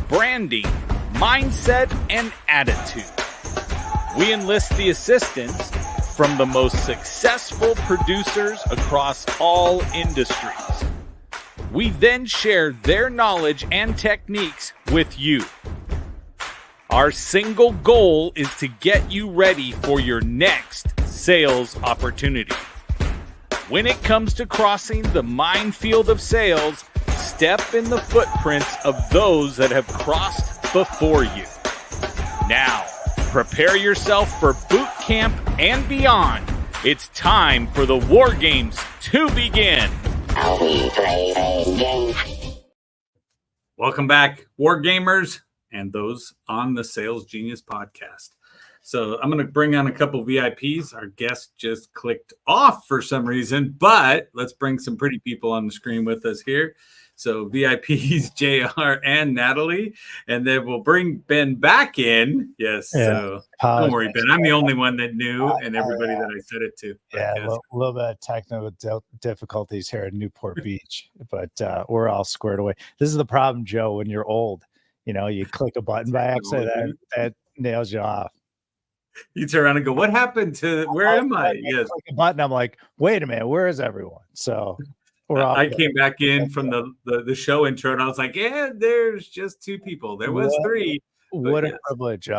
branding, mindset, and attitude. We enlist the assistance from the most successful producers across all industries. We then share their knowledge and techniques with you. Our single goal is to get you ready for your next sales opportunity. When it comes to crossing the minefield of sales, step in the footprints of those that have crossed before you. Now, prepare yourself for boot camp and beyond. It's time for the War Games to begin. Are we playing? Welcome back, War Gamers, and those on the Sales Genius podcast. So I'm going to bring on a couple VIPs. Our guest just clicked off for some reason, but let's bring some pretty people on the screen with us here. So VIPs, JR and Natalie, and then we'll bring Ben back in. Yes, yeah, so don't worry, Ben. I'm the only one that knew, and everybody that I said it to. Yeah, a little bit of technical difficulties here in Newport Beach, but we're all squared away. This is the problem, Joe, when you're old. You know, you click a button by accident, that nails you off. You turn around and go, what happened to, where am I? Yes. Click a button, I'm like, wait a minute, where is everyone? So I came back in from the show intro, and I was like, yeah, there's just two people. There was three. What a privilege.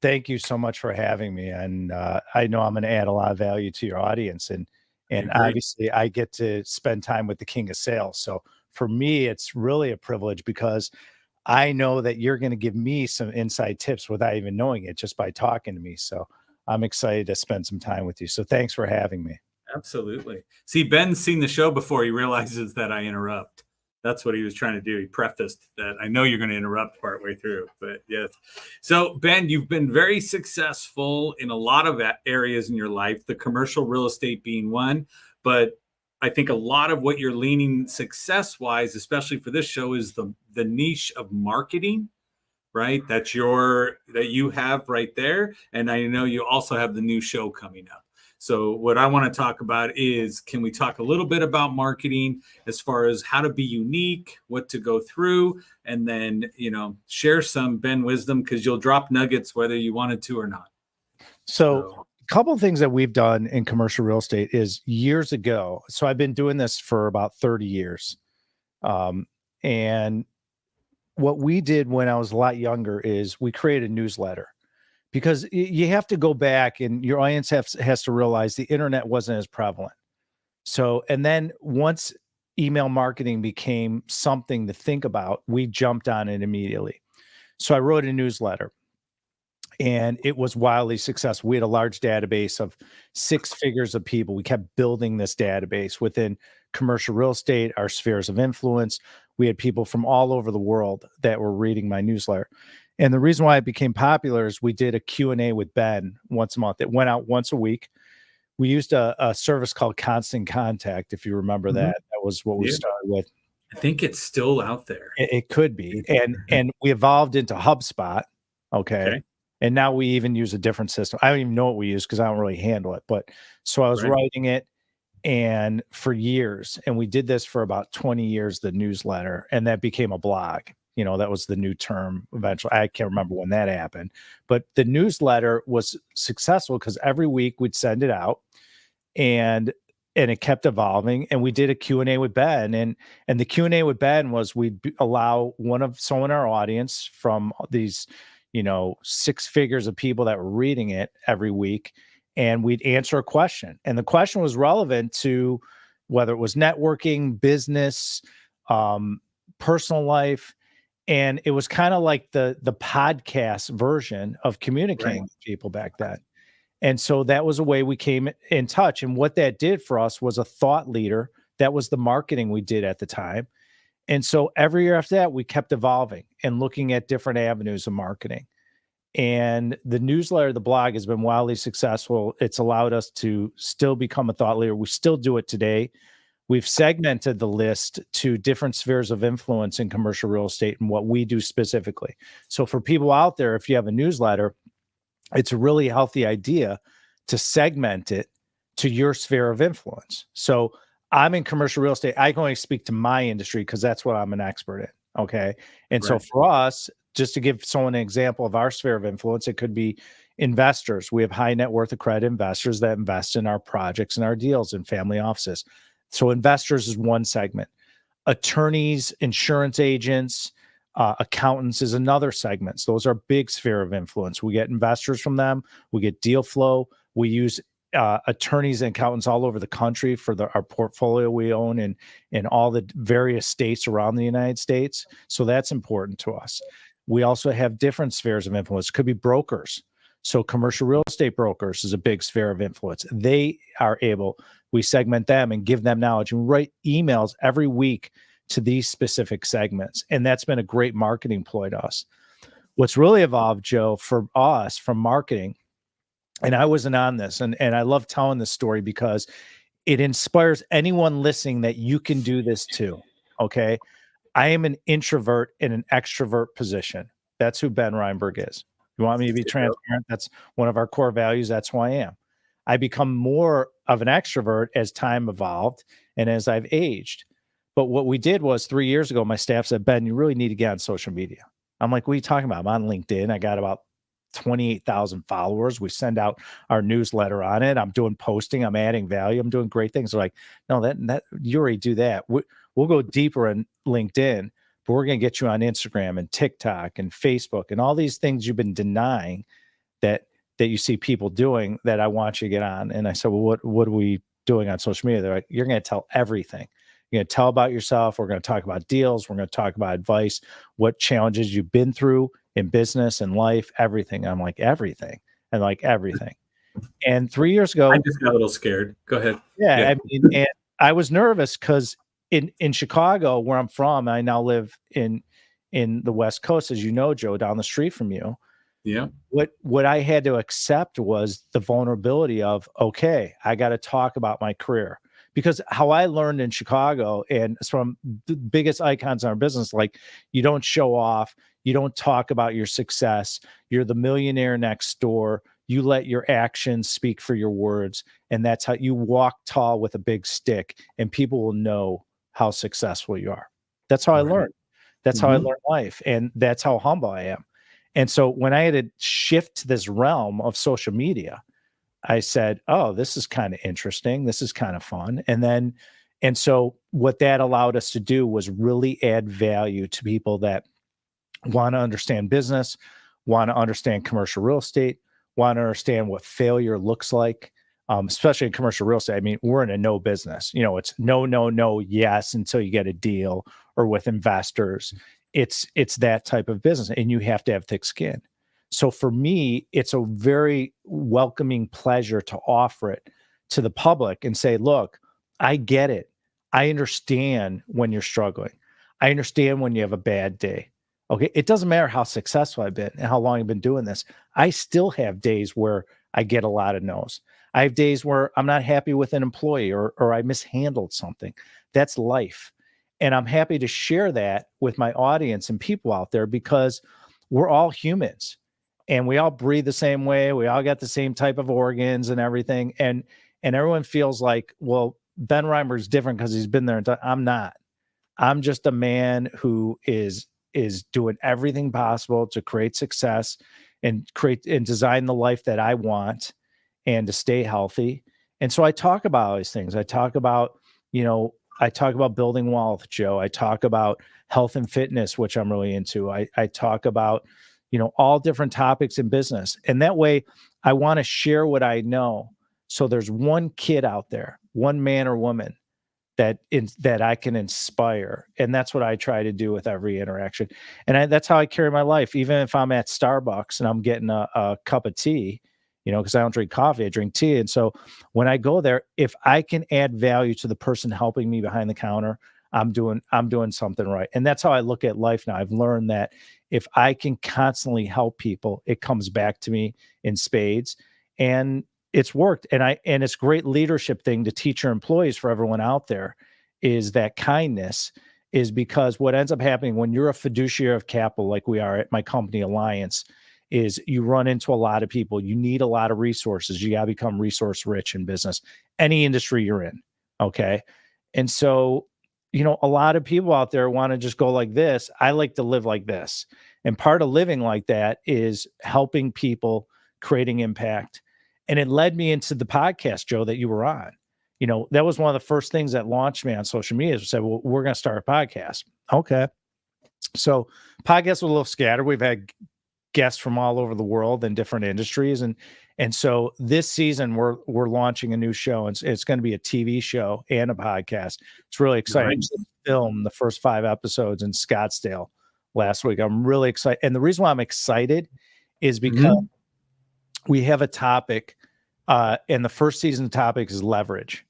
Thank you so much for having me. And I know I'm going to add a lot of value to your audience. And obviously, I get to spend time with the king of sales. So for me, it's really a privilege because I know that you're going to give me some inside tips without even knowing it, just by talking to me. So I'm excited to spend some time with you. So thanks for having me. Absolutely. See, Ben's seen the show before. He realizes that I interrupt. That's what he was trying to do. He prefaced that I know you're going to interrupt partway through, but yes. So Ben, you've been very successful in a lot of areas in your life, the commercial real estate being one, but I think a lot of what you're leaning success-wise, especially for this show, is the niche of marketing, right? That you have right there. And I know you also have the new show coming up. So what I want to talk about is, can we talk a little bit about marketing as far as how to be unique, what to go through, and then, share some Ben wisdom, because you'll drop nuggets whether you wanted to or not. So a couple of things that we've done in commercial real estate is years ago. So I've been doing this for about 30 years. And what we did when I was a lot younger is we created a newsletter. Because you have to go back, and your audience has to realize the internet wasn't as prevalent. So, and then once email marketing became something to think about, we jumped on it immediately. So I wrote a newsletter, and it was wildly successful. We had a large database of 6 figures of people. We kept building this database within commercial real estate, our spheres of influence. We had people from all over the world that were reading my newsletter. And the reason why it became popular is we did a Q&A with Ben once a month. It went out once a week. We used a service called Constant Contact, if you remember that. That was what we started with. I think it's still out there. It could be. And we evolved into HubSpot. Okay. And now we even use a different system. I don't even know what we use because I don't really handle it. But so I was writing it and for years. And we did this for about 20 years, the newsletter. And that became a blog. That was the new term eventually. I can't remember when that happened, but the newsletter was successful because every week we'd send it out and it kept evolving. And we did a Q&A with Ben, and the Q&A with Ben was we'd allow someone in our audience from these, 6 figures of people that were reading it every week, and we'd answer a question. And the question was relevant to whether it was networking, business, personal life. And it was kind of like the podcast version of communicating with people back then. And so that was a way we came in touch. And what that did for us was a thought leader. That was the marketing we did at the time. And so every year after that, we kept evolving and looking at different avenues of marketing. And the newsletter, the blog, has been wildly successful. It's allowed us to still become a thought leader. We still do it today. We've segmented the list to different spheres of influence in commercial real estate and what we do specifically. So for people out there, if you have a newsletter, it's a really healthy idea to segment it to your sphere of influence. So I'm in commercial real estate. I can only speak to my industry because that's what I'm an expert in. Okay. And so Right. for us, just to give someone an example of our sphere of influence, it could be investors. We have high net worth accredited investors that invest in our projects and our deals in family offices. So investors is one segment. Attorneys, insurance agents, accountants is another segment. So those are big sphere of influence. We get investors from them. We get deal flow. We use attorneys and accountants all over the country for our portfolio we own in all the various states around the United States. So that's important to us. We also have different spheres of influence. Could be brokers. So commercial real estate brokers is a big sphere of influence. They are able, we segment them and give them knowledge and write emails every week to these specific segments. And that's been a great marketing ploy to us. What's really evolved, Joe, for us from marketing, and I wasn't on this, and I love telling this story because it inspires anyone listening that you can do this too. Okay. I am an introvert in an extrovert position. That's who Ben Reinberg is. You want me to be transparent? That's one of our core values. That's who I am. I become more of an extrovert as time evolved and as I've aged. But what we did was 3 years ago, my staff said, Ben, you really need to get on social media. I'm like, what are you talking about? I'm on LinkedIn. I got about 28,000 followers. We send out our newsletter on it. I'm doing posting. I'm adding value. I'm doing great things. They're like, no, that you already do that. We'll go deeper in LinkedIn, but we're going to get you on Instagram and TikTok and Facebook and all these things you've been denying that you see people doing that I want you to get on. And I said, well, what are we doing on social media? They're like, you're going to tell everything. You're going to tell about yourself. We're going to talk about deals. We're going to talk about advice, what challenges you've been through in business and life, everything. I'm like, everything. And like everything. And 3 years ago, I just got a little scared. Go ahead. Yeah. I mean, and I was nervous because in Chicago, where I'm from, I now live in the West Coast, as you know, Joe, down the street from you. Yeah. What I had to accept was the vulnerability of, okay, I got to talk about my career. Because how I learned in Chicago, and it's from the biggest icons in our business, like you don't show off, you don't talk about your success, you're the millionaire next door, you let your actions speak for your words, and that's how you walk tall with a big stick, and people will know how successful you are. That's how I learned. That's how I learned life, and that's how humble I am. And so when I had to shift to this realm of social media, I said, oh, this is kind of interesting. This is kind of fun. And so what that allowed us to do was really add value to people that want to understand business, want to understand commercial real estate, want to understand what failure looks like, especially in commercial real estate. I mean, we're in a no business. You know, it's no, yes, until you get a deal, or with investors. It's that type of business, and you have to have thick skin. So for me, it's a very welcoming pleasure to offer it to the public and say, look, I get it. I understand when you're struggling. I understand when you have a bad day. Okay. It doesn't matter how successful I've been and how long I've been doing this. I still have days where I get a lot of no's. I have days where I'm not happy with an employee or I mishandled something. That's life. And I'm happy to share that with my audience and people out there because we're all humans. And we all breathe the same way. We all got the same type of organs and everything. And everyone feels like, well, Ben Reimer is different because he's been there. I'm not. I'm just a man who is doing everything possible to create success and create and design the life that I want and to stay healthy. And so I talk about all these things. I talk about building wealth, Joe. I talk about health and fitness, which I'm really into. I talk about all different topics in business. And that way I want to share what I know. So there's one kid out there, one man or woman that I can inspire. And that's what I try to do with every interaction. And that's how I carry my life. Even if I'm at Starbucks and I'm getting a cup of tea, because I don't drink coffee, I drink tea. And so when I go there, if I can add value to the person helping me behind the counter, I'm doing something right. And that's how I look at life now. I've learned that if I can constantly help people, it comes back to me in spades, and it's worked. And it's a great leadership thing to teach your employees, for everyone out there, is that kindness is because what ends up happening when you're a fiduciary of capital, like we are at my company Alliance, is you run into a lot of people. You need a lot of resources. You got to become resource rich in business, any industry you're in. Okay. And so a lot of people out there want to just go like this. I like to live like this. And part of living like that is helping people, creating impact. And it led me into the podcast, Joe, that you were on. That was one of the first things that launched me on social media. Is said, well, we're going to start a podcast. Okay. So podcasts were a little scattered. We've had guests from all over the world in different industries. And so this season we're launching a new show. It's going to be a TV show and a podcast. It's really exciting. Nice. I filmed the first 5 episodes in Scottsdale last week. I'm really excited. And the reason why I'm excited is because we have a topic, and the first season topic is leverage.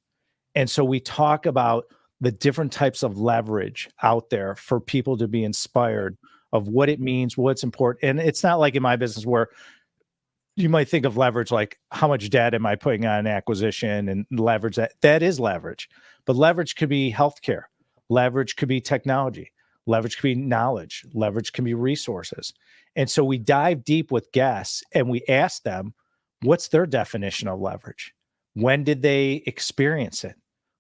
And so we talk about the different types of leverage out there for people to be inspired of what it means, what's important. And it's not like in my business where you might think of leverage like how much debt am I putting on an acquisition and leverage that is leverage. But leverage could be healthcare, leverage could be technology, leverage could be knowledge, leverage can be resources. And so we dive deep with guests and we ask them, what's their definition of leverage? When did they experience it?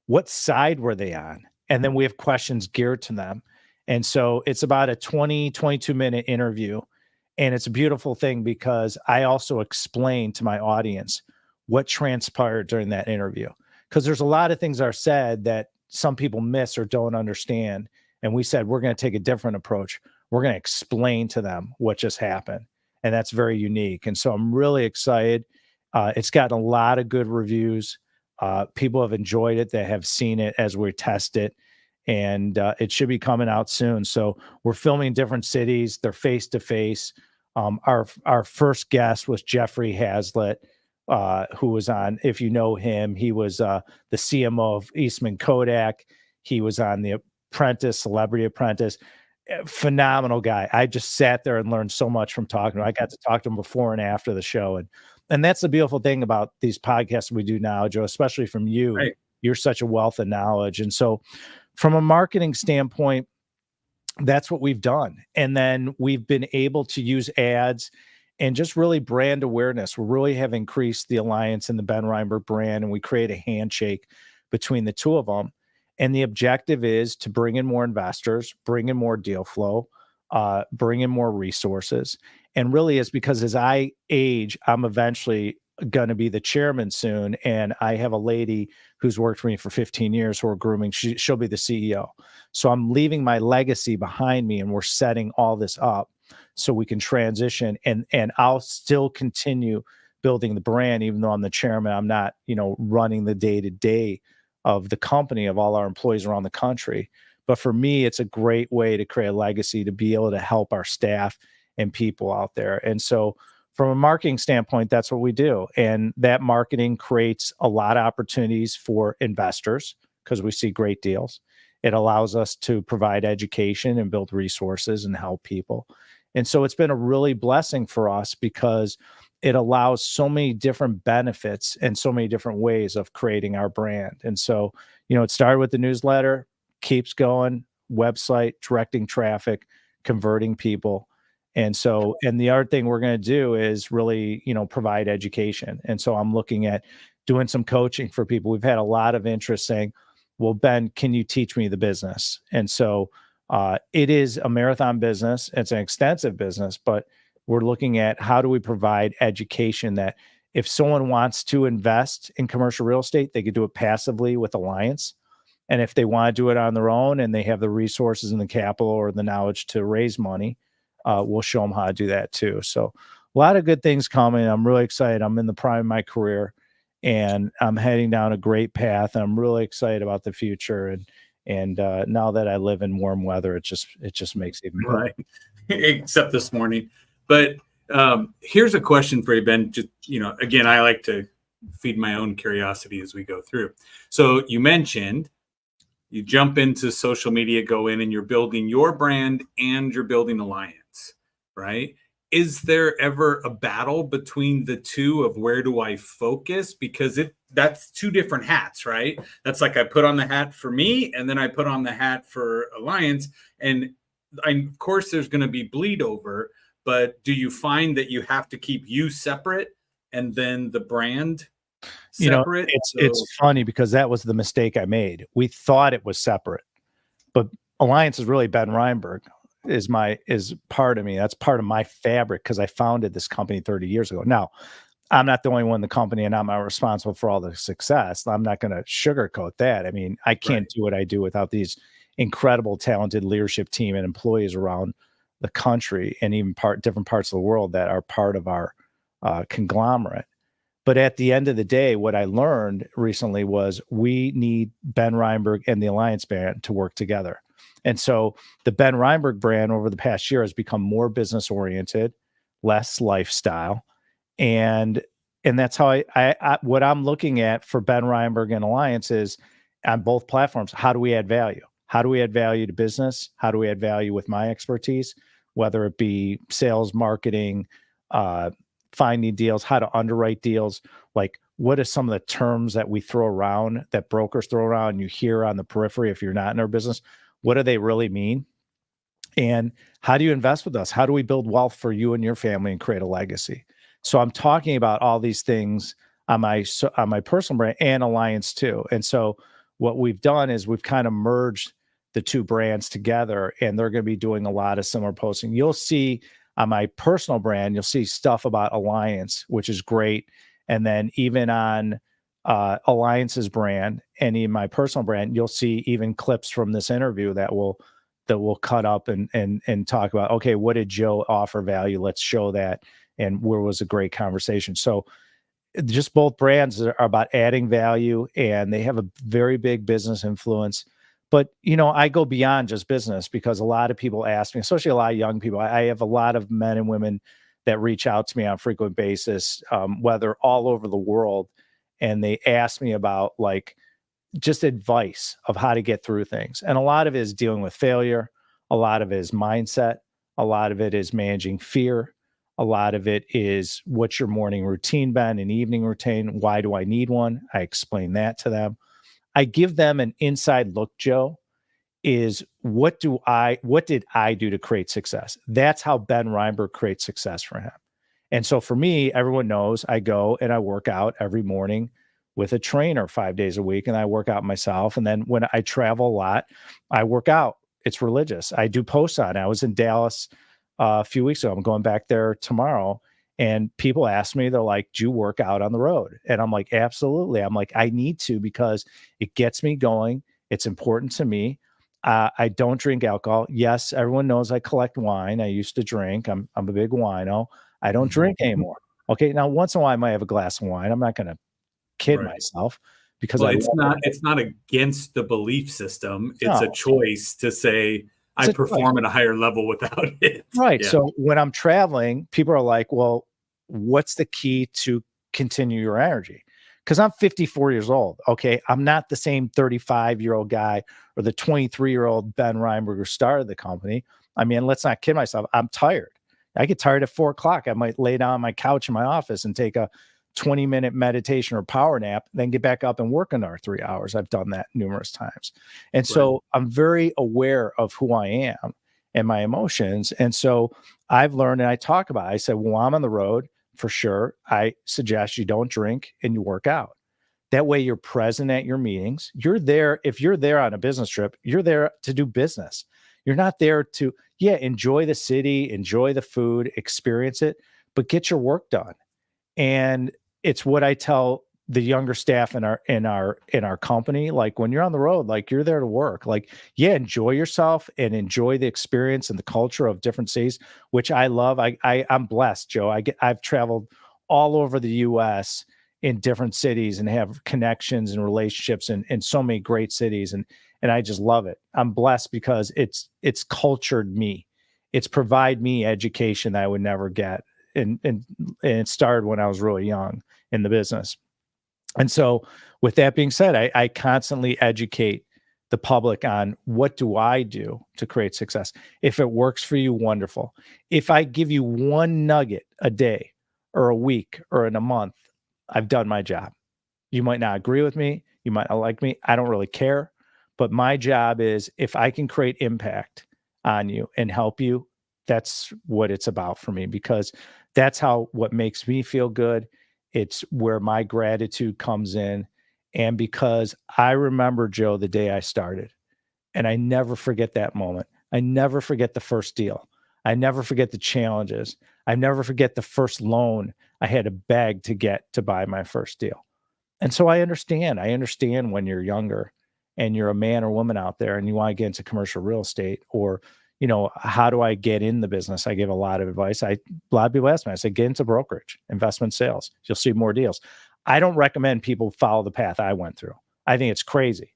What side were they on? And then we have questions geared to them. And so it's about a 22-minute interview. And it's a beautiful thing because I also explain to my audience what transpired during that interview. Because there's a lot of things that are said that some people miss or don't understand. And we said, we're going to take a different approach. We're going to explain to them what just happened. And that's very unique. And so I'm really excited. It's gotten a lot of good reviews. People have enjoyed it. They have seen it as we test it. And it should be coming out soon. So we're filming in different cities. They're face to face. Our first guest was Jeffrey Hazlitt, who was on, if you know him, he was the CMO of Eastman Kodak. He was on The Apprentice, Celebrity Apprentice. Phenomenal guy. I just sat there and learned so much from talking to him. I got to talk to him before and after the show. And that's the beautiful thing about these podcasts we do now, Joe, especially from you. Right. You're such a wealth of knowledge. And so from a marketing standpoint, that's what we've done. And then we've been able to use ads and just really brand awareness. We really have increased the alliance in the Ben Reinberg brand, and we create a handshake between the two of them. And the objective is to bring in more investors, bring in more deal flow, bring in more resources. And really is because as I age, I'm eventually going to be the chairman soon. And I have a lady who's worked for me for 15 years who are grooming. She'll be the CEO. So I'm leaving my legacy behind me, and we're setting all this up so we can transition. And I'll still continue building the brand, even though I'm the chairman. I'm not, running the day-to-day of the company, of all our employees around the country. But for me, it's a great way to create a legacy, to be able to help our staff and people out there. And so from a marketing standpoint, that's what we do. And that marketing creates a lot of opportunities for investors because we see great deals. It allows us to provide education and build resources and help people. And so it's been a really blessing for us because it allows so many different benefits and so many different ways of creating our brand. And so, it started with the newsletter, keeps going, website, directing traffic, converting people. And so, and the other thing we're going to do is really, provide education. And so I'm looking at doing some coaching for people. We've had a lot of interest saying, well, Ben, can you teach me the business? And so it is a marathon business. It's an extensive business, but we're looking at how do we provide education that if someone wants to invest in commercial real estate, they could do it passively with Alliance. And if they want to do it on their own and they have the resources and the capital or the knowledge to raise money, we'll show them how to do that too. So a lot of good things coming. I'm really excited. I'm in the prime of my career and I'm heading down a great path. I'm really excited about the future. And now that I live in warm weather, it just makes it even better. Right. Except this morning. But here's a question for you, Ben. Just, again, I like to feed my own curiosity as we go through. So you mentioned you jump into social media, go in, and you're building your brand and you're building Alliance, right? Is there ever a battle between the two of where do I focus? Because that's two different hats, right? That's like I put on the hat for me and then I put on the hat for Alliance. And of course, there's going to be bleed over. But do you find that you have to keep you separate and then the brand separate? It's funny because that was the mistake I made. We thought it was separate. But Alliance is really Ben Reinberg is part of me. That's part of my fabric because I founded this company 30 years ago. Now, I'm not the only one in the company and I'm not responsible for all the success. I'm not going to sugarcoat that. I mean, I can't do what I do without these incredible, talented leadership team and employees around the country and even different parts of the world that are part of our conglomerate. But at the end of the day, what I learned recently was we need Ben Reinberg and the Alliance brand to work together. And so the Ben Reinberg brand over the past year has become more business oriented, less lifestyle. And that's how I what I'm looking at for Ben Reinberg and Alliance is on both platforms. How do we add value? How do we add value to business? How do we add value with my expertise, whether it be sales, marketing, finding deals, how to underwrite deals? Like, what are some of the terms that we throw around, that brokers throw around, and you hear on the periphery if you're not in our business? What do they really mean? And how do you invest with us? How do we build wealth for you and your family and create a legacy? So I'm talking about all these things on my personal brand and Alliance too. And so what we've done is we've kind of merged the two brands together, and they're going to be doing a lot of similar posting. You'll see on my personal brand, you'll see stuff about Alliance, which is great. And then even on Alliance's brand and in my personal brand, you'll see even clips from this interview that will cut up and talk about, okay, what did Joe offer value? Let's show that. And where was a great conversation. So just both brands are about adding value, and they have a very big business influence. But, I go beyond just business because a lot of people ask me, especially a lot of young people. I have a lot of men and women that reach out to me on a frequent basis, whether all over the world. And they ask me about just advice of how to get through things. And a lot of it is dealing with failure. A lot of it is mindset. A lot of it is managing fear. A lot of it is what's your morning routine been, an evening routine? Why do I need one? I explain that to them. I give them an inside look, Joe, is what did I do to create success? That's how Ben Reinberg creates success for him. And so for me, everyone knows I go and I work out every morning with a trainer 5 days a week, and I work out myself. And then when I travel a lot, I work out. It's religious. I do posts on it. I was in Dallas a few weeks ago. I'm going back there tomorrow. And people ask me, they're like, do you work out on the road? And I'm like, absolutely. I'm like, I need to because it gets me going. It's important to me. I don't drink alcohol. Yes, everyone knows I collect wine. I used to drink. I'm a big wino. I don't drink anymore. Okay. Now, once in a while, I might have a glass of wine. I'm not going to kid myself because it's not against the belief system. It's a choice to say, I perform at a higher level without it. Right. Yeah. So when I'm traveling, people are like, well, what's the key to continue your energy? Because I'm 54 years old. Okay. I'm not the same 35-year-old guy or the 23-year-old Ben Reinberg who started the company. I mean, let's not kid myself. I'm tired. I get tired at 4 o'clock. I might lay down on my couch in my office and take a 20-minute meditation or power nap, then get back up and work another 3 hours. I've done that numerous times. And so I'm very aware of who I am and my emotions. And so I've learned, and I talk about it. I said, well, I'm on the road for sure. I suggest you don't drink and you work out. That way you're present at your meetings. You're there. If you're there on a business trip, you're there to do business. You're not there to, enjoy the city, enjoy the food, experience it, but get your work done. And it's what I tell the younger staff in our company. Like, when you're on the road, like, you're there to work. Like, enjoy yourself and enjoy the experience and the culture of different cities, which I love. I'm blessed, Joe. I've traveled all over the U.S. in different cities and have connections and relationships in so many great cities, and I just love it. I'm blessed because it's cultured me. It's provide me education that I would never get. And it started when I was really young in the business. And so with that being said, I constantly educate the public on what do I do to create success. If it works for you, wonderful. If I give you one nugget a day or a week or in a month, I've done my job. You might not agree with me. You might not like me. I don't really care. But my job is, if I can create impact on you and help you, that's what it's about for me, because that's what makes me feel good. It's where my gratitude comes in. And because I remember, Joe, the day I started, And I never forget that moment. I never forget the first deal. I never forget the challenges. I never forget the first loan I had to beg to get to buy my first deal. And so I understand. I understand when you're younger and you're a man or woman out there and you want to get into commercial real estate, or, how do I get in the business? I give a lot of advice. A lot of people ask me, I say, get into brokerage, investment sales. You'll see more deals. I don't recommend people follow the path I went through. I think it's crazy,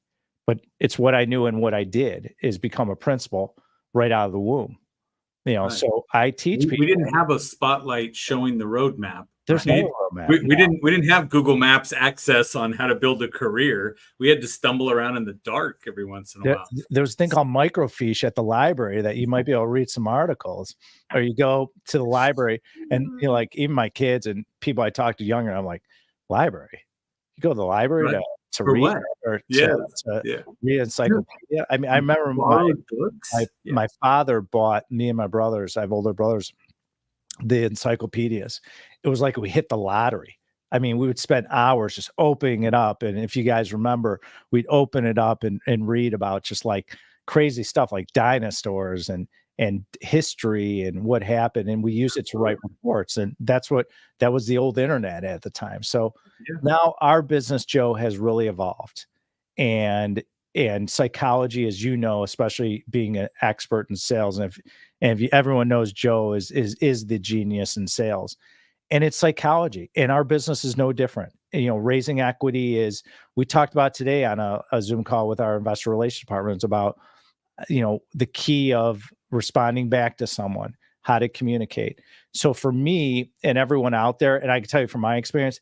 but it's what I knew, and what I did is become a principal right out of the womb. Right. So I teach people. We didn't have a spotlight showing the roadmap. There's right? no roadmap. We didn't have Google Maps access on how to build a career. We had to stumble around in the dark every once in a while. There's a thing called microfiche at the library that you might be able to read some articles, or you go to the library and like, even my kids and people I talk to younger, I'm like, library? You go to the library Right. to For read what? or Yeah. to read encyclopedia? I mean, I remember my father bought me and my brothers, I have older brothers, the encyclopedias. It was like we hit the lottery. I mean, we would spend hours just opening it up. And if you guys remember, we'd open it up and read about just like crazy stuff like dinosaurs and history and what happened. And we use it to write reports. And that was the old internet at the time. So now our business, Joe, has really evolved. And psychology, as you know, especially being an expert in sales, and if everyone knows Joe is the genius in sales, and it's psychology, and our business is no different. Raising equity is, we talked about today on a Zoom call with our investor relations department about, the key of responding back to someone, how to communicate. So for me and everyone out there, and I can tell you from my experience,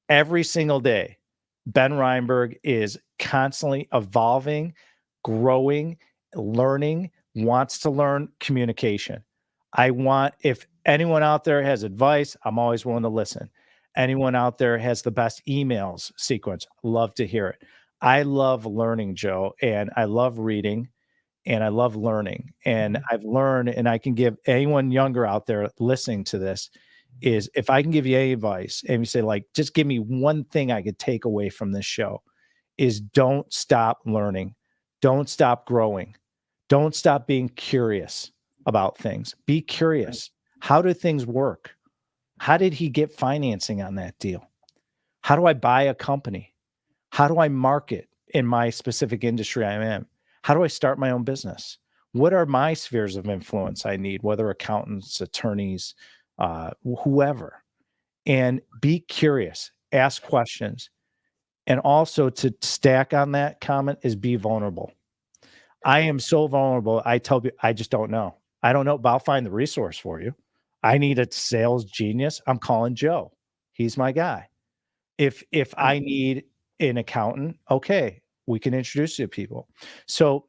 every single day, Ben Reinberg is constantly evolving, growing, learning, wants to learn communication. If anyone out there has advice, I'm always willing to listen. Anyone out there has the best emails sequence, love to hear it. I love learning, Joe, and I love reading, and I love learning. And I've learned, and I can give anyone younger out there listening to this, is if I can give you any advice and you say, like, just give me one thing I could take away from this show, is don't stop learning. Don't stop growing. Don't stop being curious about things. Be curious. How do things work? How did he get financing on that deal? How do I buy a company? How do I market in my specific industry I'm in? How do I start my own business? What are my spheres of influence I need, whether accountants, attorneys, whoever? And be curious, ask questions. And also, to stack on that comment, is be vulnerable. I am so vulnerable. I tell you, I just don't know. I don't know, but I'll find the resource for you. I need a sales genius. I'm calling Joe. He's my guy. If I need an accountant, okay, we can introduce you to people. So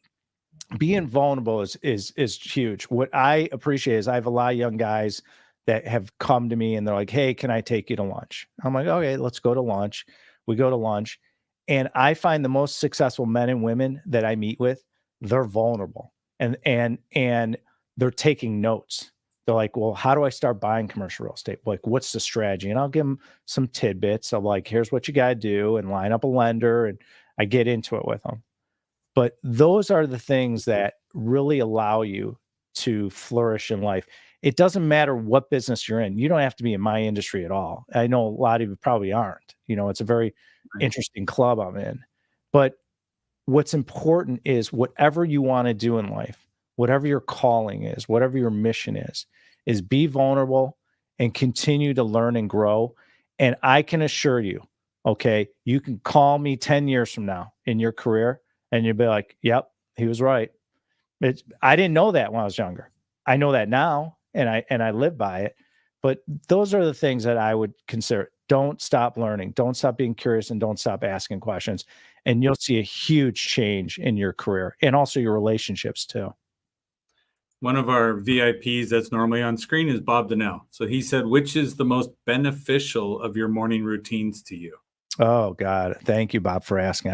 being vulnerable is huge. What I appreciate is I have a lot of young guys that have come to me and they're like, hey, can I take you to lunch? I'm like, okay, let's go to lunch. We go to lunch. And I find the most successful men and women that I meet with, they're vulnerable and they're taking notes. They're like, well, how do I start buying commercial real estate? Like, what's the strategy? And I'll give them some tidbits of like, here's what you got to do, and line up a lender. And I get into it with them. But those are the things that really allow you to flourish in life. It doesn't matter what business you're in. You don't have to be in my industry at all. I know a lot of you probably aren't. It's a very interesting club I'm in. But what's important is whatever you want to do in life, whatever your calling is, whatever your mission is be vulnerable and continue to learn and grow. And I can assure you, okay, you can call me 10 years from now in your career and you'll be like, yep, he was right. I didn't know that when I was younger. I know that now, and I live by it. But those are the things that I would consider. Don't stop learning. Don't stop being curious, and don't stop asking questions. And you'll see a huge change in your career and also your relationships too. One of our VIPs that's normally on screen is Bob Donnell. So he said, which is the most beneficial of your morning routines to you? Oh God. Thank you, Bob, for asking.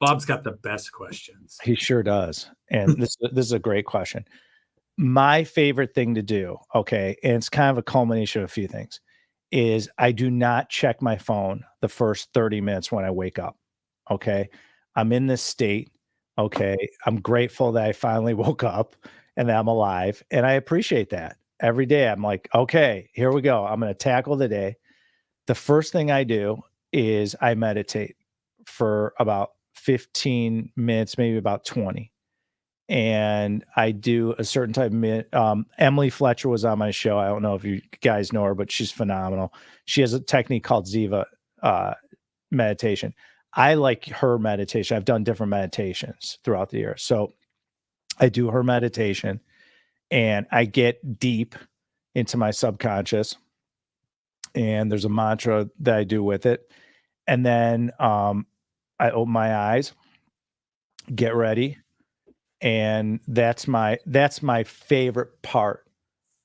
Bob's got the best questions. He sure does. And this is a great question. My favorite thing to do, okay, and it's kind of a culmination of a few things, is I do not check my phone the first 30 minutes when I wake up. Okay. I'm in this state Okay. I'm grateful that I finally woke up and that I'm alive. And I appreciate that. Every day I'm like, okay, here we go. I'm going to tackle the day. The first thing I do is I meditate for about 15 minutes, maybe about 20. And I do a certain type of Emily Fletcher was on my show. I don't know if you guys know her, but she's phenomenal. She has a technique called Ziva meditation. I like her meditation. I've done different meditations throughout the year. So I do her meditation and I get deep into my subconscious. And there's a mantra that I do with it. And then I open my eyes, get ready, and that's my favorite part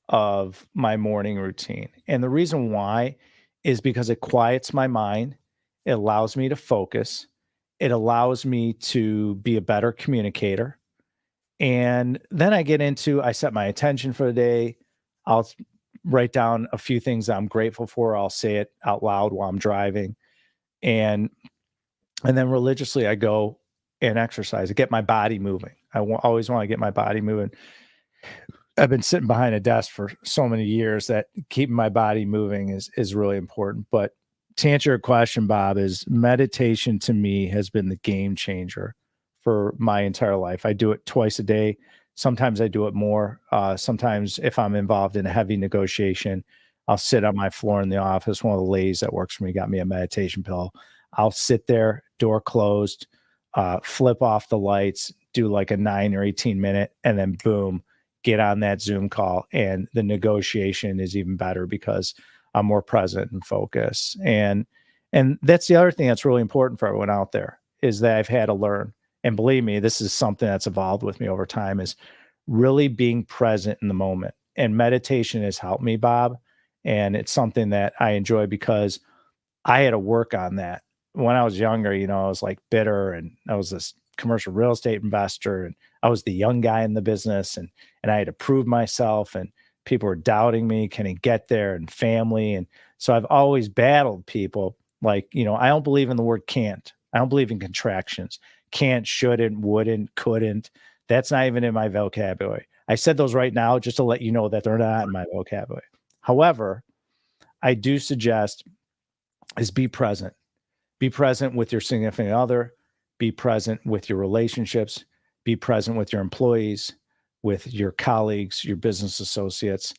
of my morning routine. And the reason why is because it quiets my mind, it allows me to focus, it allows me to be a better communicator. And then I set my intention for the day. I'll write down a few things I'm grateful for. I'll say it out loud while I'm driving. And then religiously I go and exercise. I get my body moving. Always want to get my body moving. I've been sitting behind a desk for so many years that keeping my body moving is really important. But to answer your question, Bob, is meditation to me has been the game changer for my entire life. I do it twice a day. Sometimes I do it more. Sometimes if I'm involved in a heavy negotiation, I'll sit on my floor in the office. One of the ladies that works for me got me a meditation pillow. I'll sit there, door closed, flip off the lights, do like a 9 or 18 minute, and then boom, get on that Zoom call. And the negotiation is even better because I'm more present and focused. And that's the other thing that's really important for everyone out there is that I've had to learn. And believe me, this is something that's evolved with me over time is really being present in the moment. And meditation has helped me, Bob. And it's something that I enjoy because I had to work on that. When I was younger, I was like bitter and I was this commercial real estate investor and I was the young guy in the business and I had to prove myself and people were doubting me, can he get there, and family. And so I've always battled people like, I don't believe in the word can't. I don't believe in contractions. Can't, shouldn't, wouldn't, couldn't. That's not even in my vocabulary. I said those right now just to let you know that they're not in my vocabulary. However, I do suggest is be present. Be present with your significant other. Be present with your relationships. Be present with your employees, with your colleagues, your business associates.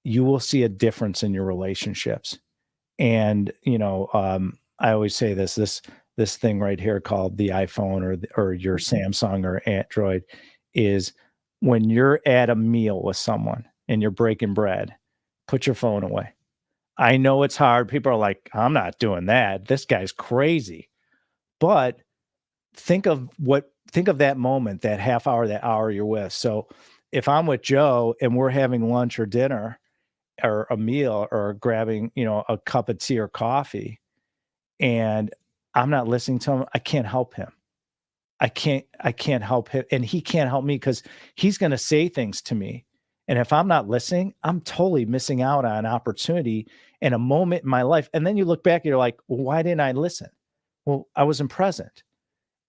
You will see a difference in your relationships. And, I always say this thing right here called the iPhone or your Samsung or Android is when you're at a meal with someone and you're breaking bread, put your phone away. I know it's hard. People are like, I'm not doing that. This guy's crazy. But think of that moment, that half hour, that hour you're with. So if I'm with Joe and we're having lunch or dinner or a meal or grabbing, a cup of tea or coffee and I'm not listening to him, I can't help him. I can't help him. And he can't help me because he's going to say things to me. And if I'm not listening, I'm totally missing out on an opportunity and a moment in my life. And then you look back and you're like, well, why didn't I listen? Well, I wasn't present.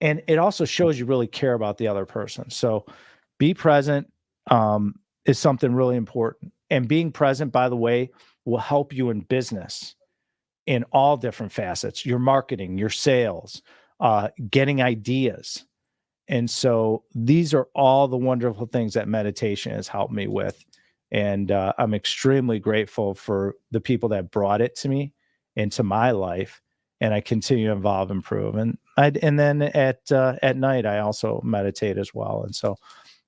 And it also shows you really care about the other person. So be present is something really important. And being present, by the way, will help you in business in all different facets, your marketing, your sales, getting ideas. And so these are all the wonderful things that meditation has helped me with. And I'm extremely grateful for the people that brought it to me into my life. And I continue to evolve, improve. And then at night, I also meditate as well. And so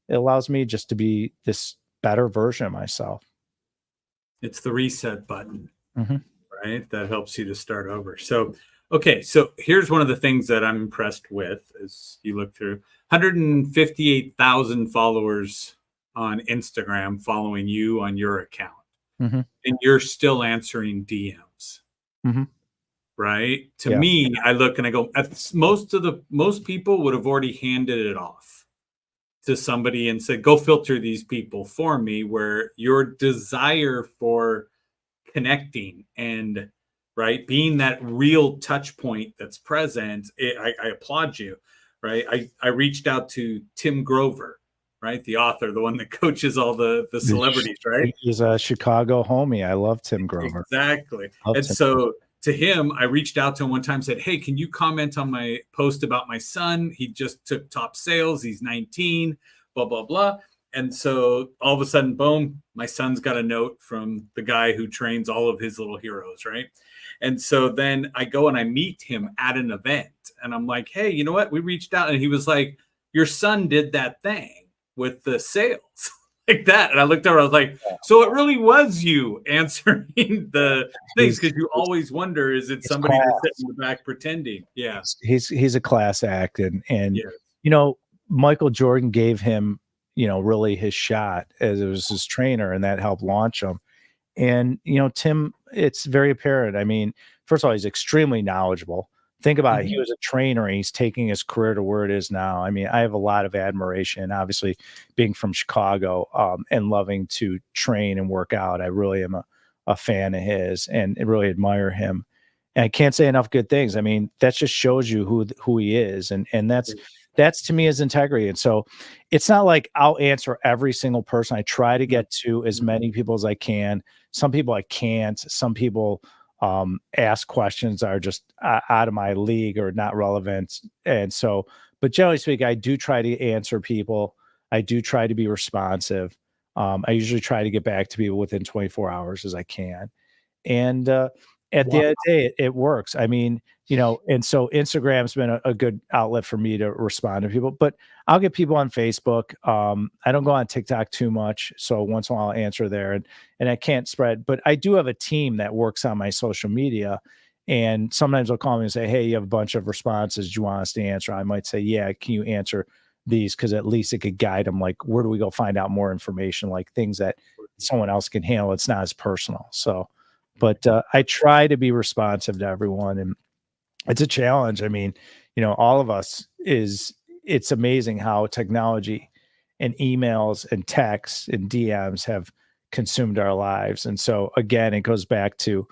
it allows me just to be this better version of myself. It's the reset button, mm-hmm. right? That helps you to start over. So, okay. So here's one of the things that I'm impressed with as you look through 158,000 followers on Instagram following you on your account. Mm-hmm. And you're still answering DMs. Mm-hmm. Right? To me, I look and I go, most people would have already handed it off to somebody and said, go filter these people for me, where your desire for connecting and right being that real touch point that's present, I applaud you. right? I reached out to Tim Grover, right? The author, the one that coaches all the celebrities, right? He's a Chicago homie. I love Tim Grover. Exactly. Love And Tim. so to him, I reached out to him one time, said, "Hey, can you comment on my post about my son? He just took top sales. He's 19, blah, blah, blah." And so all of a sudden, boom, my son's got a note from the guy who trains all of his little heroes, right? And so then I go and I meet him at an event. And I'm like, "Hey, you know what? We reached out." And he was like, "Your son did that thing with the sales." Like that. And I looked over, I was like, so it really was you answering the things, because you always wonder, is it somebody that's sitting in the back pretending? Yeah. He's a class act. And Yeah. you know, Michael Jordan gave him, you know, really his shot as it was his trainer, and that helped launch him. And, you know, Tim, it's very apparent. I mean, first of all, he's extremely knowledgeable. Think about it. He was a trainer and he's taking his career to where it is now. I mean, I have a lot of admiration, obviously, being from Chicago, and loving to train and work out. I really am a fan of his and really admire him. And I can't say enough good things. I mean, that just shows you who he is. And that's to me is integrity. And so it's not like I'll answer every single person. I try to get to as many people as I can. Some people I can't. Some people ask questions that are just out of my league or not relevant. And so, but generally speaking, I do try to answer people. I do try to be responsive. I usually try to get back to people within 24 hours as I can. And at the end of the day, it works. I mean, you know, and so Instagram's been a good outlet for me to respond to people, but I'll get people on Facebook. I don't go on TikTok too much. So once in a while I'll answer there, and I can't spread, but I do have a team that works on my social media. And sometimes they'll call me and say, "Hey, you have a bunch of responses. Do you want us to answer?" I might say, "Yeah, can you answer these?" Because at least it could guide them. Like, where do we go find out more information? Like things that someone else can handle. It's not as personal. So, but I try to be responsive to everyone, and it's a challenge. I mean, you know, all of us it's amazing how technology and emails and texts and DMs have consumed our lives. And so again, it goes back to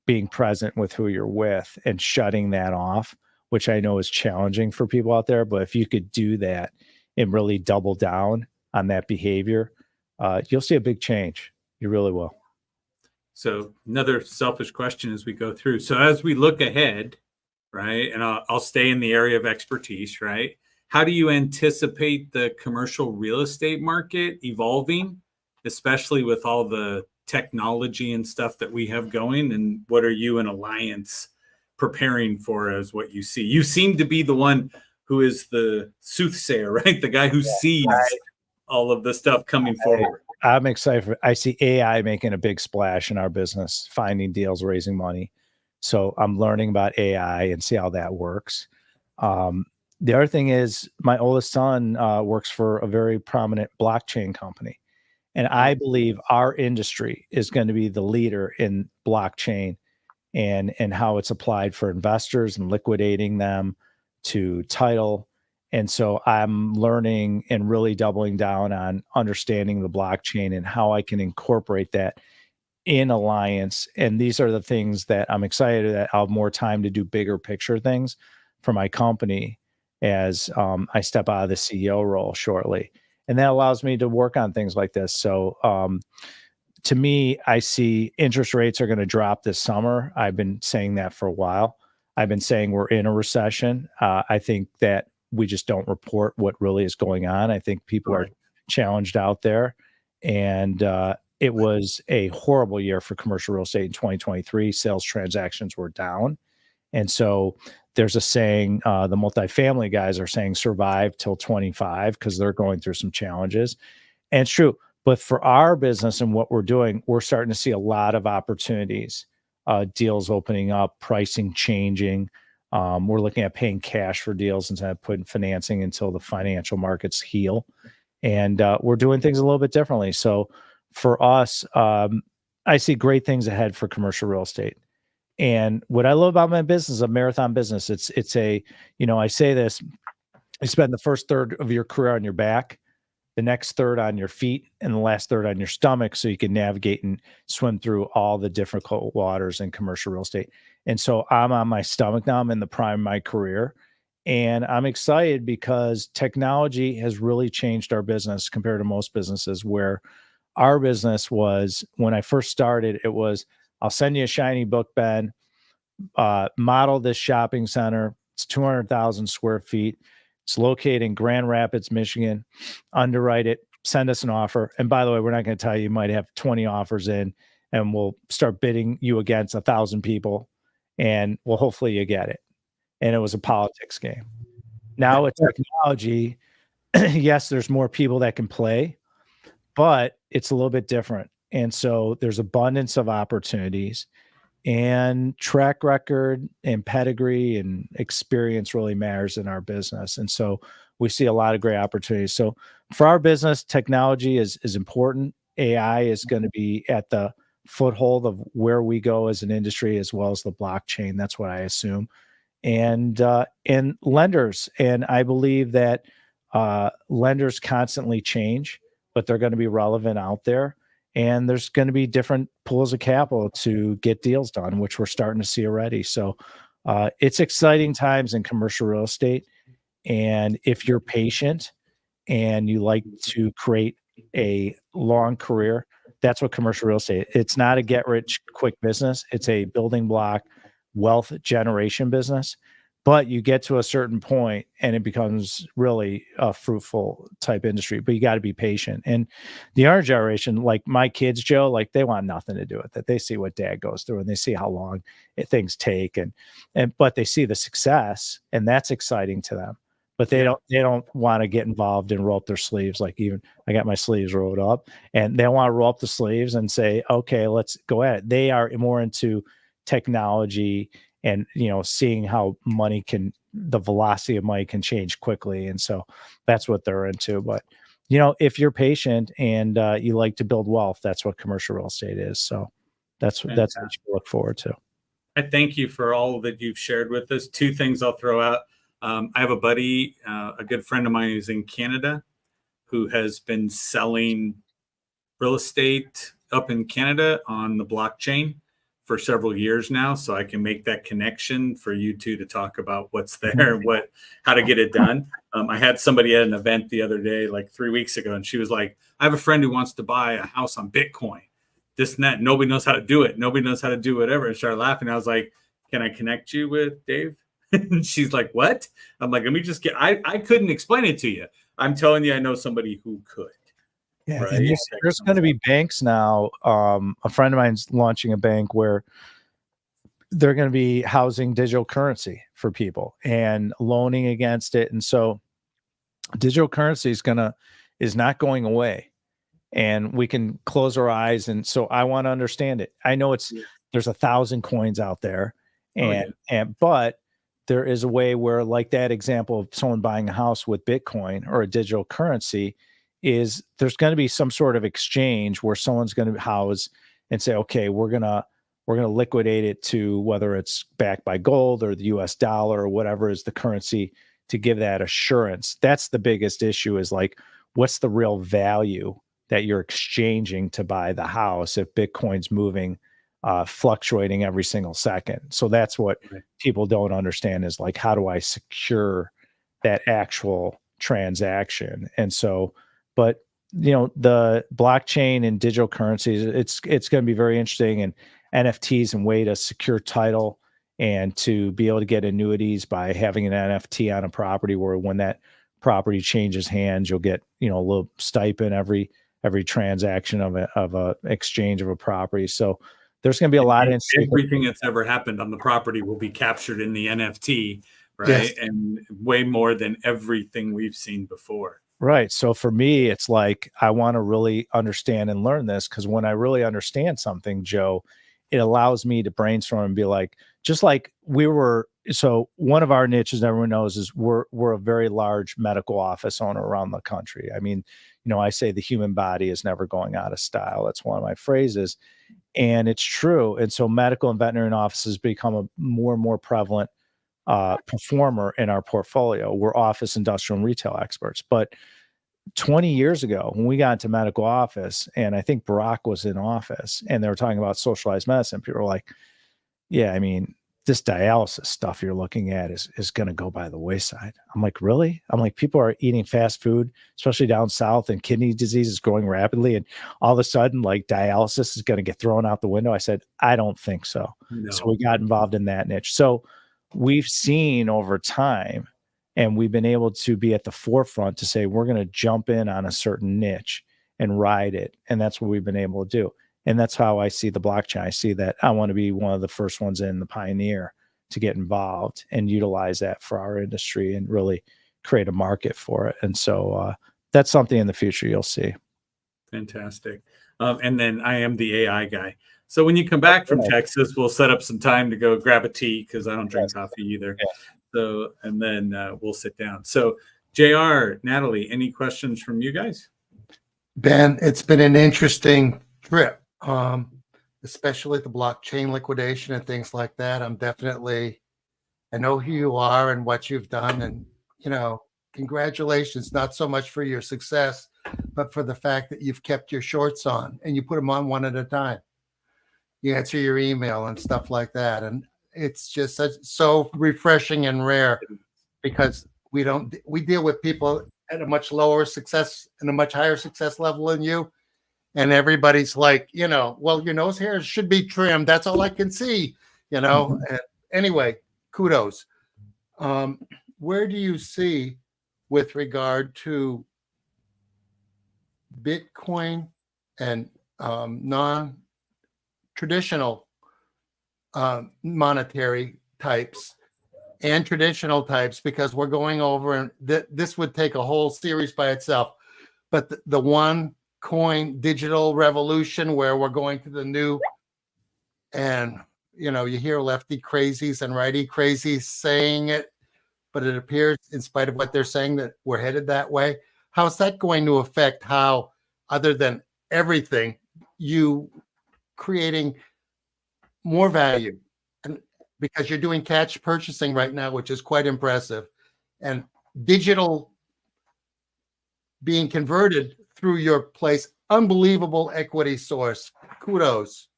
being present with who you're with and shutting that off, which I know is challenging for people out there. But if you could do that and really double down on that behavior, you'll see a big change. You really will. So another selfish question as we go through. So as we look ahead, right, and I'll stay in the area of expertise, right? How do you anticipate the commercial real estate market evolving, especially with all the technology and stuff that we have going? And what are you and Alliance preparing for as what you see? You seem to be the one who is the soothsayer, right? The guy who sees all of the stuff coming forward. I'm excited. I see AI making a big splash in our business, finding deals, raising money. So I'm learning about AI and see how that works. The other thing is my oldest son works for a very prominent blockchain company. And I believe our industry is going to be the leader in blockchain and how it's applied for investors and liquidating them to title. And so I'm learning and really doubling down on understanding the blockchain and how I can incorporate that in Alliance. And these are the things that I'm excited that I'll have more time to do bigger picture things for my company as I step out of the CEO role shortly. And that allows me to work on things like this. So to me, I see interest rates are going to drop this summer. I've been saying that for a while. I've been saying we're in a recession. I think that we just don't report what really is going on. I think people are challenged out there. And it was a horrible year for commercial real estate in 2023. Sales transactions were down. And so there's a saying, the multifamily guys are saying survive till 25 because they're going through some challenges. And it's true. But for our business and what we're doing, we're starting to see a lot of opportunities, deals opening up, pricing changing. We're looking at paying cash for deals instead of putting financing until the financial markets heal. And we're doing things a little bit differently. So for us, I see great things ahead for commercial real estate. And what I love about my business is a marathon business. It's a, you know, I say this, you spend the first third of your career on your back, the next third on your feet, and the last third on your stomach, so you can navigate and swim through all the difficult waters in commercial real estate. And so I'm on my stomach now. I'm in the prime of my career. And I'm excited because technology has really changed our business compared to most businesses, where our business was, when I first started, it was, I'll send you a shiny book, Ben, model this shopping center. It's 200,000 square feet. It's located in Grand Rapids, Michigan. Underwrite it, send us an offer. And by the way, we're not going to tell you, you might have 20 offers in, and we'll start bidding you against 1,000 people, and well, hopefully you get it. And it was a politics game. Now with technology, yes, there's more people that can play, but it's a little bit different. And so there's abundance of opportunities, and track record and pedigree and experience really matters in our business. And so we see a lot of great opportunities. So for our business, technology is important. AI is going to be at the foothold of where we go as an industry, as well as the blockchain. That's what I assume. And lenders. And I believe that lenders constantly change, but they're going to be relevant out there. And there's going to be different pools of capital to get deals done, which we're starting to see already. So it's exciting times in commercial real estate. And if you're patient and you like to create a long career, that's what commercial real estate. It's not a get rich quick business. It's a building block wealth generation business. But you get to a certain point and it becomes really a fruitful type industry, but you got to be patient. And the younger generation, like my kids, Joe, like they want nothing to do with it. They see what dad goes through and they see how long things take, but they see the success, and that's exciting to them. But they don't want to get involved and roll up their sleeves. Like, even I got my sleeves rolled up, and they want to roll up the sleeves and say, okay, let's go at it. They are more into technology and, seeing how the velocity of money can change quickly. And so that's what they're into. But, if you're patient and you like to build wealth, that's what commercial real estate is. So that's what you look forward to. I thank you for all that you've shared with us. Two things I'll throw out. I have a buddy, a good friend of mine who's in Canada, who has been selling real estate up in Canada on the blockchain for several years now. So I can make that connection for you two to talk about what's there and how to get it done. I had somebody at an event the other day, like 3 weeks ago, and she was like, I have a friend who wants to buy a house on Bitcoin, this and that. Nobody knows how to do it. Nobody knows how to do whatever. And started laughing. I was like, can I connect you with Dave? And she's like, what? I'm like, let me just I couldn't explain it to you. I'm telling you, I know somebody who could. Yeah, right? And there's going to be banks now. A friend of mine's launching a bank where they're going to be housing digital currency for people and loaning against it. And so digital currency is not going away, and we can close our eyes. And so I want to understand it. I know there's 1,000 coins out there, but there is a way where, like that example of someone buying a house with Bitcoin or a digital currency, is there's going to be some sort of exchange where someone's going to house and say, okay, we're going to liquidate it to whether it's backed by gold or the US dollar or whatever is the currency, to give that assurance. That's the biggest issue, is like, what's the real value that you're exchanging to buy the house if Bitcoin's moving, fluctuating every single second. So that's what people don't understand, is like, how do I secure that actual transaction? And so, but the blockchain and digital currencies, it's going to be very interesting, and NFTs and way to secure title and to be able to get annuities by having an NFT on a property, where when that property changes hands, you'll get, a little stipend every transaction of a exchange of a property. So there's going to be a lot of everything that's ever happened on the property will be captured in the NFT, right? Yes. And way more than everything we've seen before. Right. So for me, it's like, I want to really understand and learn this, because when I really understand something, Joe, it allows me to brainstorm and be like, just like so one of our niches, everyone knows, is we're a very large medical office owner around the country. I mean, I say the human body is never going out of style. That's one of my phrases. And it's true. And so medical and veterinary offices become a more and more prevalent performer in our portfolio. We're office, industrial, and retail experts. But 20 years ago, when we got into medical office, and I think Barack was in office, and they were talking about socialized medicine, people were like, yeah, I mean, this dialysis stuff you're looking at is going to go by the wayside. I'm like, really? I'm like, people are eating fast food, especially down south, and kidney disease is growing rapidly. And all of a sudden, like, dialysis is going to get thrown out the window. I said, I don't think so. No. So we got involved in that niche. So we've seen over time, and we've been able to be at the forefront to say, we're going to jump in on a certain niche and ride it. And that's what we've been able to do. And that's how I see the blockchain. I see that I want to be one of the first ones in, the pioneer, to get involved and utilize that for our industry and really create a market for it. And so that's something in the future you'll see. Fantastic. And then I am the AI guy. So when you come back from Texas, we'll set up some time to go grab a tea, because I don't drink coffee either. Yeah. So, and then we'll sit down. So JR, Natalie, any questions from you guys? Ben, it's been an interesting trip, especially the blockchain liquidation and things like that. I know who you are and what you've done, and, you know, congratulations, not so much for your success, but for the fact that you've kept your shorts on and you put them on one at a time. You answer your email and stuff like that. And it's just so refreshing and rare, because we deal with people at a much lower success and a much higher success level than you. And everybody's like, you know, well, your nose hairs should be trimmed. That's all I can see, you know. And anyway, kudos. Where do you see, with regard to Bitcoin and non-traditional monetary types and traditional types, because we're going over, and this would take a whole series by itself, but the one coin digital revolution, where we're going to the new, and, you know, you hear lefty crazies and righty crazies saying it, but it appears, in spite of what they're saying, that we're headed that way. How's that going to affect how, other than everything, you creating more value? And because you're doing cash purchasing right now, which is quite impressive, and digital being converted through your place, unbelievable equity source. Kudos.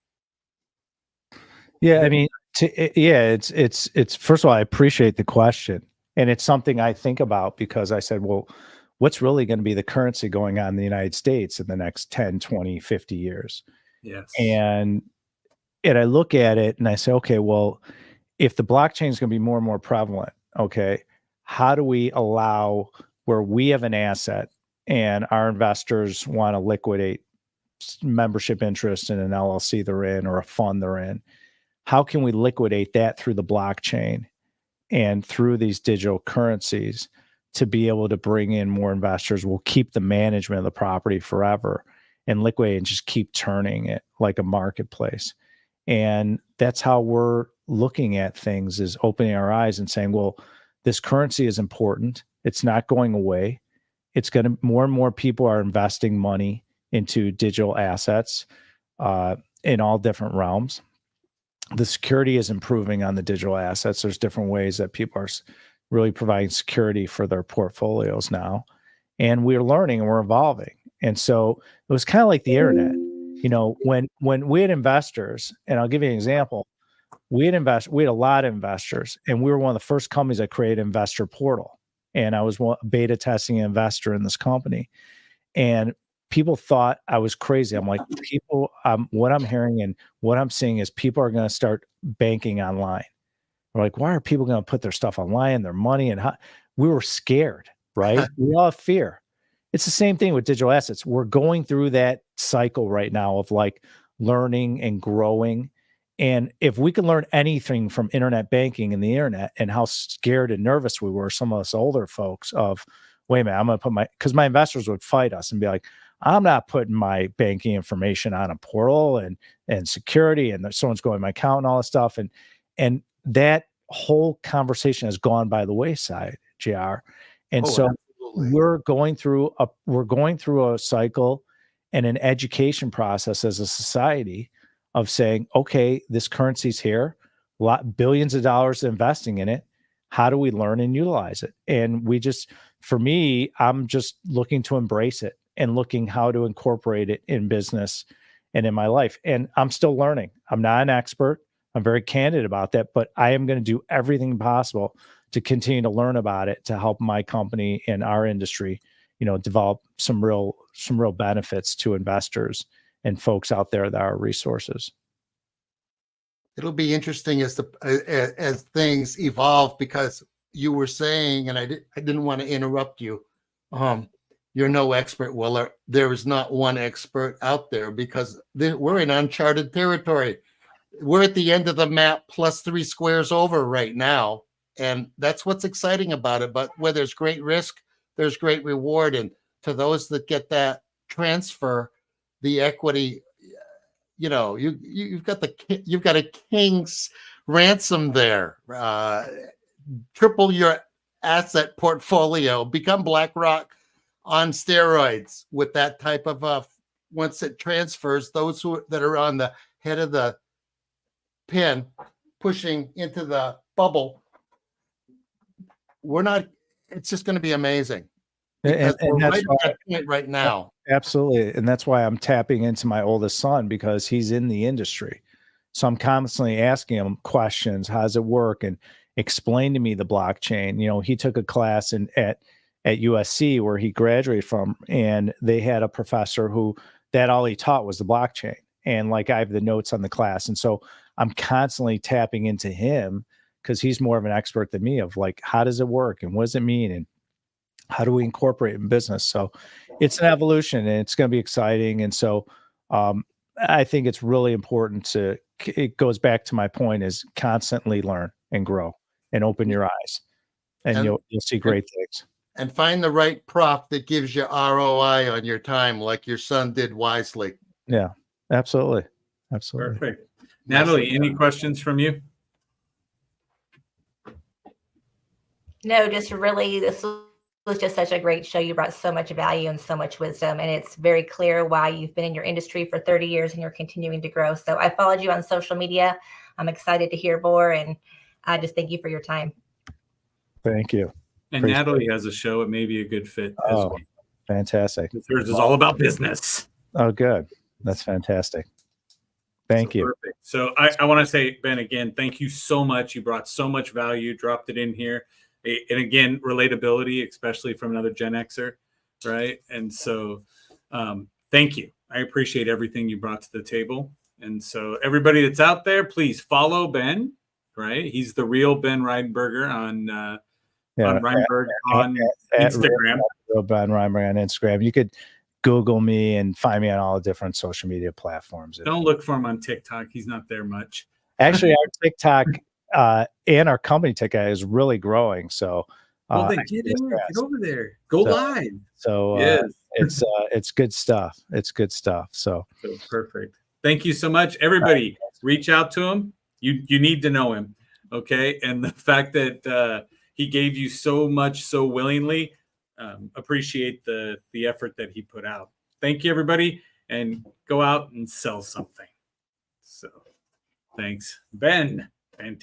Yeah, I mean, it's first of all, I appreciate the question, and it's something I think about, because I said, well, what's really going to be the currency going on in the United States in the next 10, 20, 50 years? Yes. And I look at it and I say, okay, well, if the blockchain is going to be more and more prevalent, okay, how do we allow where we have an asset and our investors want to liquidate membership interest in an LLC they're in, or a fund they're in? How can we liquidate that through the blockchain and through these digital currencies to be able to bring in more investors? We'll keep the management of the property forever and liquidate and just keep turning it like a marketplace. And that's how we're looking at things, is opening our eyes and saying, well, this currency is important. It's not going away. It's going to, more and more people are investing money into digital assets in all different realms. The security is improving on the digital assets. There's different ways that people are really providing security for their portfolios now. And we're learning and we're evolving. And so it was kind of like the internet. You know, when we had investors, and I'll give you an example, we had a lot of investors, and we were one of the first companies that created Investor Portal. And I was beta testing an investor in this company, and people thought I was crazy. I'm like, what I'm hearing and what I'm seeing is people are going to start banking online. We're like, why are people going to put their stuff online, their money? And how? We were scared, right? We all have fear. It's the same thing with digital assets. We're going through that cycle right now of like learning and growing. And if we can learn anything from internet banking and the internet, and how scared and nervous we were, some of us older folks, of, wait a minute, I'm going to put because my investors would fight us and be like, I'm not putting my banking information on a portal and security, and someone's going to my account and all this stuff. And that whole conversation has gone by the wayside, JR. And absolutely. We're going through a cycle and an education process as a society of saying, okay, this currency's here, billions of dollars investing in it. How do we learn and utilize it? And for me, I'm just looking to embrace it and looking how to incorporate it in business and in my life. And I'm still learning. I'm not an expert. I'm very candid about that, but I am going to do everything possible to continue to learn about it to help my company and our industry, develop some real benefits to investors and folks out there that are resources. It'll be interesting as things evolve, because you were saying, and I didn't want to interrupt you. You're no expert. Well, there is not one expert out there, because we're in uncharted territory. We're at the end of the map plus 3 squares over right now. And that's what's exciting about it. But where there's great risk, there's great reward. And to those that get that transfer, the equity, you've got a king's ransom there. Triple your asset portfolio, become BlackRock on steroids with that type of once it transfers, those that are on the head of the pin pushing into the bubble. It's just going to be amazing. And we're that's right at that point right now. Absolutely. And that's why I'm tapping into my oldest son, because he's in the industry. So I'm constantly asking him questions. How does it work? And explain to me the blockchain. He took a class at USC where he graduated from, and they had a professor who all he taught was the blockchain. And I have the notes on the class. And so I'm constantly tapping into him, because he's more of an expert than me of how does it work and what does it mean? And how do we incorporate it in business? So it's an evolution, and it's going to be exciting. And so I think it's really important it goes back to my point, is constantly learn and grow and open your eyes, and you'll see great things. And find the right prop that gives you ROI on your time, like your son did wisely. Yeah, absolutely. Perfect. Natalie, any questions from you? No, just really, this was just such a great show. You brought so much value and so much wisdom, and it's very clear why you've been in your industry for 30 years and you're continuing to grow. So I followed you on social media. I'm excited to hear more, and I just thank you for your time. Thank you. And Natalie has a show. It may be a good fit as well. Fantastic. Hers is all about business. Oh, good. That's fantastic. Thank you. Perfect. So I want to say, Ben, again, thank you so much. You brought so much value, dropped it in here. And again, relatability, especially from another Gen Xer, right? And so thank you. I appreciate everything you brought to the table. And so everybody that's out there, please follow Ben, right? He's the real Ben Reinberger on Reinberg on Instagram. Real Ben Reinberg on Instagram. You could Google me and find me on all the different social media platforms. Don't look for him on TikTok. He's not there much. Actually, our TikTok and our company TikTok is really growing. So, get over there. Go live. So it's good stuff. It's good stuff. So perfect. Thank you so much, everybody. Reach out to him. You need to know him, okay? And the fact that he gave you so much so willingly, appreciate the effort that he put out. Thank you, everybody, and go out and sell something. So, thanks, Ben. Fantastic.